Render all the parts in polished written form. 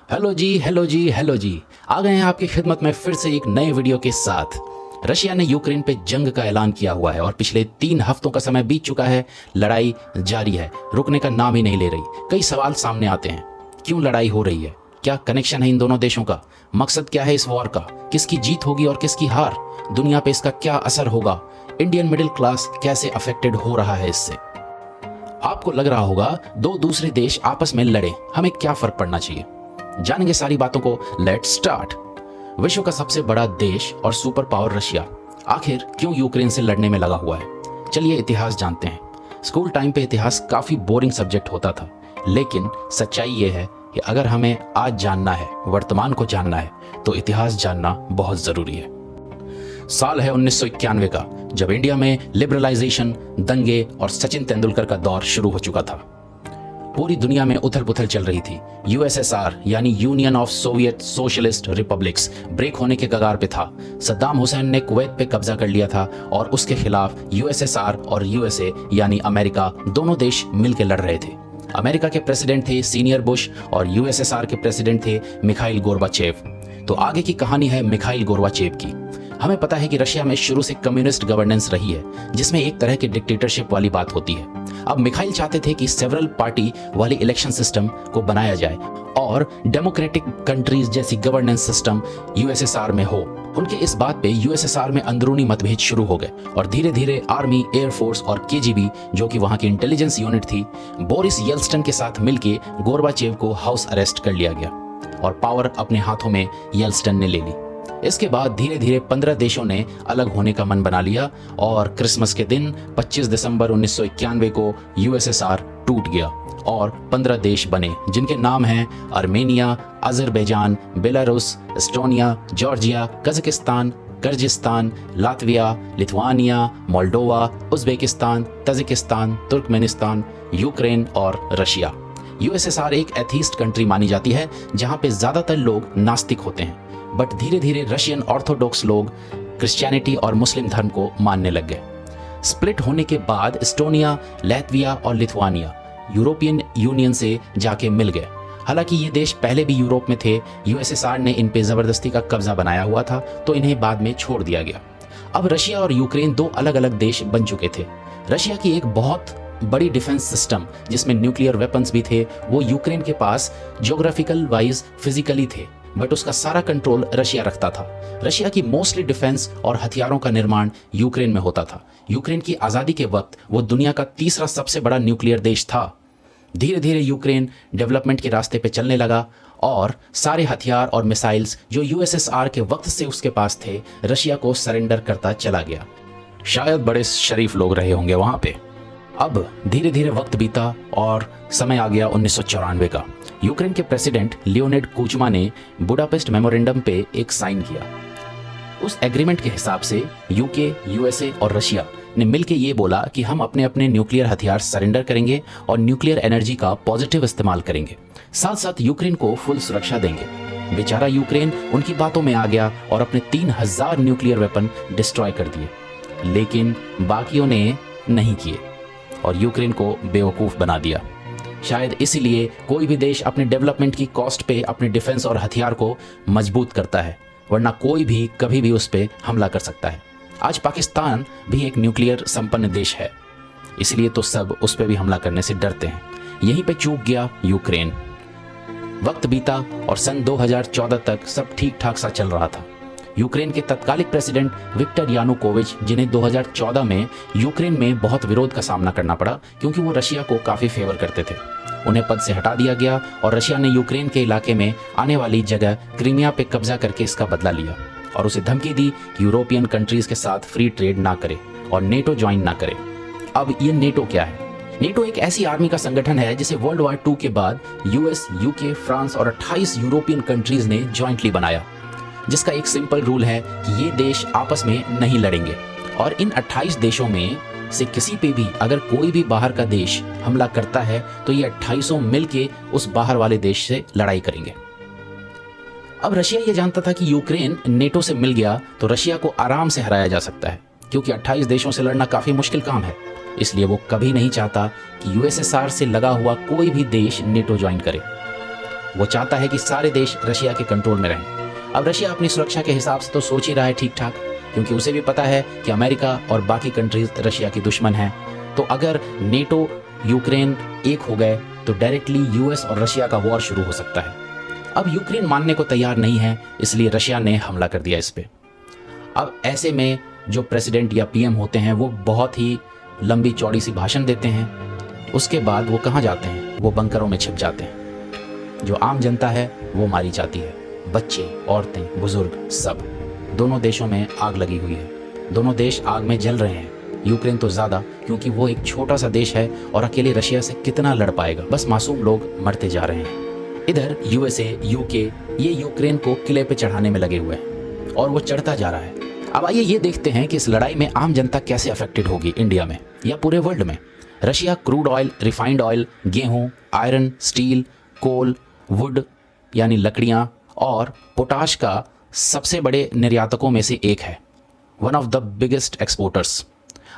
Hello जी, hello जी, hello जी। आ गए हैं आपकी खिदमत में फिर से एक नए वीडियो के साथ। रशिया ने यूक्रेन पे जंग का ऐलान किया हुआ है और पिछले 3 हफ्तों का समय बीत चुका है। लड़ाई जारी है, रुकने का नाम ही नहीं ले रही। कई सवाल सामने आते हैं, क्यों लड़ाई हो रही है, क्या कनेक्शन है इन दोनों देशों का, मकसद क्या है इस वॉर का, किसकी जीत होगी और किसकी हार, दुनिया पे इसका क्या असर होगा, इंडियन मिडिल क्लास कैसे अफेक्टेड हो रहा है इससे। आपको लग रहा होगा दो दूसरे देश आपस में लड़े, हमें क्या फर्क पड़ना चाहिए। जानेंगे सारी बातों को, लेट्स स्टार्ट। विश्व का सबसे बड़ा देश और सुपर पावर रशिया आखिर क्यों यूक्रेन से लड़ने में लगा हुआ है। चलिए इतिहास जानते हैं। स्कूल टाइम पे इतिहास काफी बोरिंग सब्जेक्ट होता था, लेकिन सच्चाई ये है कि अगर हमें आज जानना है, वर्तमान को जानना है, तो इतिहास जानना बहुत जरूरी है। साल है 1991 का, जब इंडिया में लिबरलाइजेशन, दंगे और सचिन तेंदुलकर का दौर शुरू हो चुका था। पूरी दुनिया में उथल पुथल चल रही थी। यूएसएसआर यानी Union of Soviet Socialist Republics break होने के कगार पे था। सद्दाम हुसैन ने कुवैत पे कब्जा कर लिया था और उसके खिलाफ यूएसएसआर और यूएसए यानी अमेरिका दोनों देश मिलकर लड़ रहे थे। अमेरिका के प्रेसिडेंट थे सीनियर बुश और यूएसएसआर के प्रेसिडेंट थे मिखाइल गोर्बाचेव। तो आगे की कहानी है मिखाइल गोर्बाचेव की। हमें पता है कि रशिया में शुरू से कम्युनिस्ट गवर्नेंस रही है, जिसमें एक तरह की डिक्टेटरशिप वाली बात होती है। अब मिखाइल चाहते थे कि सेवरल पार्टी वाली इलेक्शन सिस्टम को बनाया जाए और डेमोक्रेटिक कंट्रीज जैसी गवर्नेंस सिस्टम यूएसएसआर में हो। उनके इस बात पे यूएसएसआर में अंदरूनी मतभेद शुरू हो गए और धीरे धीरे आर्मी, एयरफोर्स और केजीबी, जो कि वहां की इंटेलिजेंस यूनिट थी, बोरिस येल्त्सिन के साथ मिलकर गोर्बाचेव को हाउस अरेस्ट कर लिया गया और पावर अपने हाथों में येल्त्सिन ने ले ली। इसके बाद धीरे धीरे 15 देशों ने अलग होने का मन बना लिया और क्रिसमस के दिन 25 दिसंबर 1991 को यूएसएसआर टूट गया और 15 देश बने, जिनके नाम हैं Armenia, Azerbaijan, Belarus, Estonia, Georgia, Kazakhstan, Kyrgyzstan, Latvia, Lithuania, Moldova, Uzbekistan, Tajikistan, Turkmenistan, Ukraine और रशिया। यूएसएसआर एक एथीस्ट कंट्री मानी जाती है, जहां पे ज्यादातर लोग नास्तिक होते हैं, बट धीरे धीरे रशियन ऑर्थोडॉक्स लोग क्रिश्चियनिटी और मुस्लिम धर्म को मानने लग गए। स्प्लिट होने के बाद एस्टोनिया, लातविया और लिथुआनिया यूरोपियन यूनियन से जाके मिल गए। हालांकि ये देश पहले भी यूरोप में थे, यूएसएसआर ने इन पे जबरदस्ती का कब्जा बनाया हुआ था, तो इन्हें बाद में छोड़ दिया गया। अब रशिया और यूक्रेन दो अलग अलग देश बन चुके थे। रशिया की एक बहुत बड़ी डिफेंस सिस्टम जिसमें न्यूक्लियर वेपन्स भी थे, वो यूक्रेन के पास ज्योग्राफिकल वाइज फिजिकली थे, बट उसका सारा कंट्रोल रशिया रखता था। रशिया की मोस्टली डिफेंस और हथियारों का निर्माण यूक्रेन में होता था। यूक्रेन की आज़ादी के वक्त वो दुनिया का तीसरा सबसे बड़ा न्यूक्लियर देश था। धीरे धीरे यूक्रेन डेवलपमेंट के रास्ते पे चलने लगा और सारे हथियार और मिसाइल्स जो यूएसएसआर के वक्त से उसके पास थे, रशिया को सरेंडर करता चला गया। शायद बड़े शरीफ लोग रहे होंगे वहां पे। अब धीरे धीरे वक्त बीता और समय आ गया 1994 का। यूक्रेन के प्रेसिडेंट लियोनिड कुचमा ने बुडापेस्ट मेमोरेंडम पे एक साइन किया। उस एग्रीमेंट के हिसाब से यूके, यूएसए और रशिया ने मिलकर ये बोला कि हम अपने अपने न्यूक्लियर हथियार सरेंडर करेंगे और न्यूक्लियर एनर्जी का पॉजिटिव इस्तेमाल करेंगे, साथ साथ यूक्रेन को फुल सुरक्षा देंगे। बेचारा यूक्रेन उनकी बातों में आ गया और अपने 3000 न्यूक्लियर वेपन डिस्ट्रॉय कर दिए, लेकिन बाकियों ने नहीं किए और यूक्रेन को बेवकूफ़ बना दिया। शायद इसीलिए कोई भी देश अपने डेवलपमेंट की कॉस्ट पे अपने डिफेंस और हथियार को मजबूत करता है, वरना कोई भी कभी भी उस पर हमला कर सकता है। आज पाकिस्तान भी एक न्यूक्लियर संपन्न देश है, इसलिए तो सब उस पर भी हमला करने से डरते हैं। यहीं पे चूक गया यूक्रेन। वक्त बीता और सन 2014 तक सब ठीक ठाक सा चल रहा था। यूक्रेन के तत्कालिक प्रेसिडेंट विक्टर यानुकोविच, जिन्हें 2014 में यूक्रेन में बहुत विरोध का सामना करना पड़ा क्योंकि वो रशिया को काफ़ी फेवर करते थे, उन्हें पद से हटा दिया गया और रशिया ने यूक्रेन के इलाके में आने वाली जगह क्रीमिया पे कब्जा करके इसका बदला लिया और उसे धमकी दी कि यूरोपियन कंट्रीज के साथ फ्री ट्रेड ना करे और नेटो ज्वाइन ना करे। अब ये नेटो क्या है? नेटो एक ऐसी आर्मी का संगठन है जिसे वर्ल्ड वॉर 2 के बाद यूएस, यूके, फ्रांस और 28 यूरोपियन कंट्रीज ने ज्वाइंटली बनाया, जिसका एक सिंपल रूल है कि ये देश आपस में नहीं लड़ेंगे और इन 28 देशों में से किसी पे भी अगर कोई भी बाहर का देश हमला करता है तो ये 28 मिलके उस बाहर वाले देश से लड़ाई करेंगे। अब रशिया ये जानता था कि यूक्रेन नेटो से मिल गया तो रशिया को आराम से हराया जा सकता है, क्योंकि 28 देशों से लड़ना काफी मुश्किल काम है। इसलिए वो कभी नहीं चाहता कि यूएसएसआर से लगा हुआ कोई भी देश नेटो ज्वाइन करे। वो चाहता है कि सारे देश रशिया के कंट्रोल में रहें। अब रशिया अपनी सुरक्षा के हिसाब से तो सोच ही रहा है ठीक ठाक, क्योंकि उसे भी पता है कि अमेरिका और बाकी कंट्रीज रशिया की दुश्मन हैं। तो अगर नेटो यूक्रेन एक हो गए तो डायरेक्टली यूएस और रशिया का वॉर शुरू हो सकता है। अब यूक्रेन मानने को तैयार नहीं है, इसलिए रशिया ने हमला कर दिया इस पे। अब ऐसे में जो प्रेसिडेंट या पीएम होते हैं वो बहुत ही लंबी चौड़ी सी भाषण देते हैं, उसके बाद वो कहाँ जाते हैं? वो बंकरों में छिप जाते हैं। जो आम जनता है वो मारी जाती है, बच्चे, औरतें, बुजुर्ग, सब। दोनों देशों में आग लगी हुई है, दोनों देश आग में जल रहे हैं। यूक्रेन तो ज़्यादा, क्योंकि वो एक छोटा सा देश है और अकेले रशिया से कितना लड़ पाएगा। बस मासूम लोग मरते जा रहे हैं। इधर यूएसए, यूके ये यूक्रेन को किले पे चढ़ाने में लगे हुए हैं और वो चढ़ता जा रहा है। अब आइए ये देखते हैं कि इस लड़ाई में आम जनता कैसे अफेक्टेड होगी, इंडिया में या पूरे वर्ल्ड में। Russia crude oil, refined oil, गेहूं, आयरन, स्टील, कोल, वुड यानी लकड़ियां और पोटाश का सबसे बड़े निर्यातकों में से एक है, one of the biggest exporters.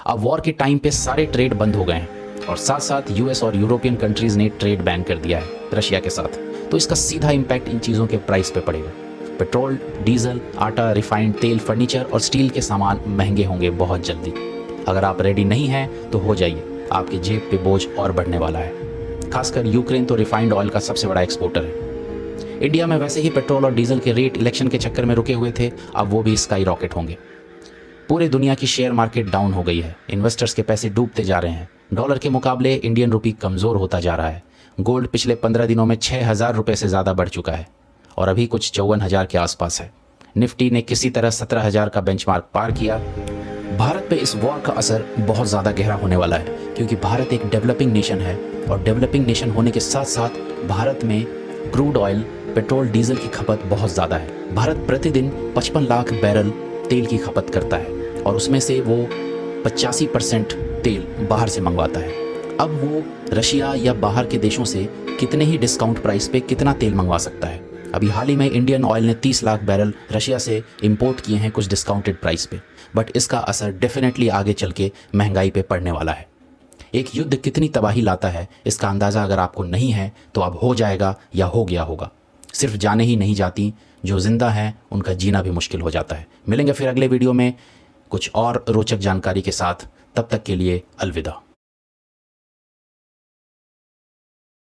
अब वॉर के टाइम पे सारे ट्रेड बंद हो गए हैं और साथ साथ यूएस और यूरोपियन कंट्रीज ने ट्रेड बैन कर दिया है रशिया के साथ। तो इसका सीधा इम्पैक्ट इन चीज़ों के प्राइस पे पड़ेगा। पेट्रोल, डीजल, आटा, रिफाइंड तेल, फर्नीचर और स्टील के सामान महंगे होंगे बहुत जल्दी। अगर आप रेडी नहीं हैं तो हो जाइए, आपकी जेब पे बोझ और बढ़ने वाला है। खासकर यूक्रेन तो रिफाइंड ऑयल का सबसे बड़ा एक्सपोर्टर है। इंडिया में वैसे ही पेट्रोल और डीजल के रेट इलेक्शन के चक्कर में रुके हुए थे, अब वो भी स्काई रॉकेट होंगे। पूरे दुनिया की शेयर मार्केट डाउन हो गई है, इन्वेस्टर्स के पैसे डूबते जा रहे हैं। डॉलर के मुकाबले इंडियन रुपी कमज़ोर होता जा रहा है। गोल्ड पिछले 15 दिनों में 6,000 रुपये से ज़्यादा बढ़ चुका है और अभी कुछ 54,000 के आसपास है। निफ्टी ने किसी तरह 17,000 का बेंचमार्क पार किया। भारत पे इस वॉर का असर बहुत ज़्यादा गहरा होने वाला है, क्योंकि भारत एक डेवलपिंग नेशन है और डेवलपिंग नेशन होने के साथ साथ भारत में क्रूड ऑयल, पेट्रोल, डीजल की खपत बहुत ज़्यादा है। भारत प्रतिदिन 55 लाख बैरल तेल की खपत करता है और उसमें से वो 85% तेल बाहर से मंगवाता है। अब वो रशिया या बाहर के देशों से कितने ही डिस्काउंट प्राइस पे कितना तेल मंगवा सकता है। अभी हाल ही में इंडियन ऑयल ने 30 लाख बैरल रशिया से इंपोर्ट किए हैं कुछ डिस्काउंटेड प्राइस पे, बट इसका असर डेफिनेटली आगे चल के महंगाई पे पड़ने वाला है। एक युद्ध कितनी तबाही लाता है इसका अंदाज़ा अगर आपको नहीं है तो अब हो जाएगा या हो गया होगा। सिर्फ जाने ही नहीं जाती, जो जिंदा हैं उनका जीना भी मुश्किल हो जाता है। मिलेंगे फिर अगले वीडियो में कुछ और रोचक जानकारी के साथ, तब तक के लिए अलविदा।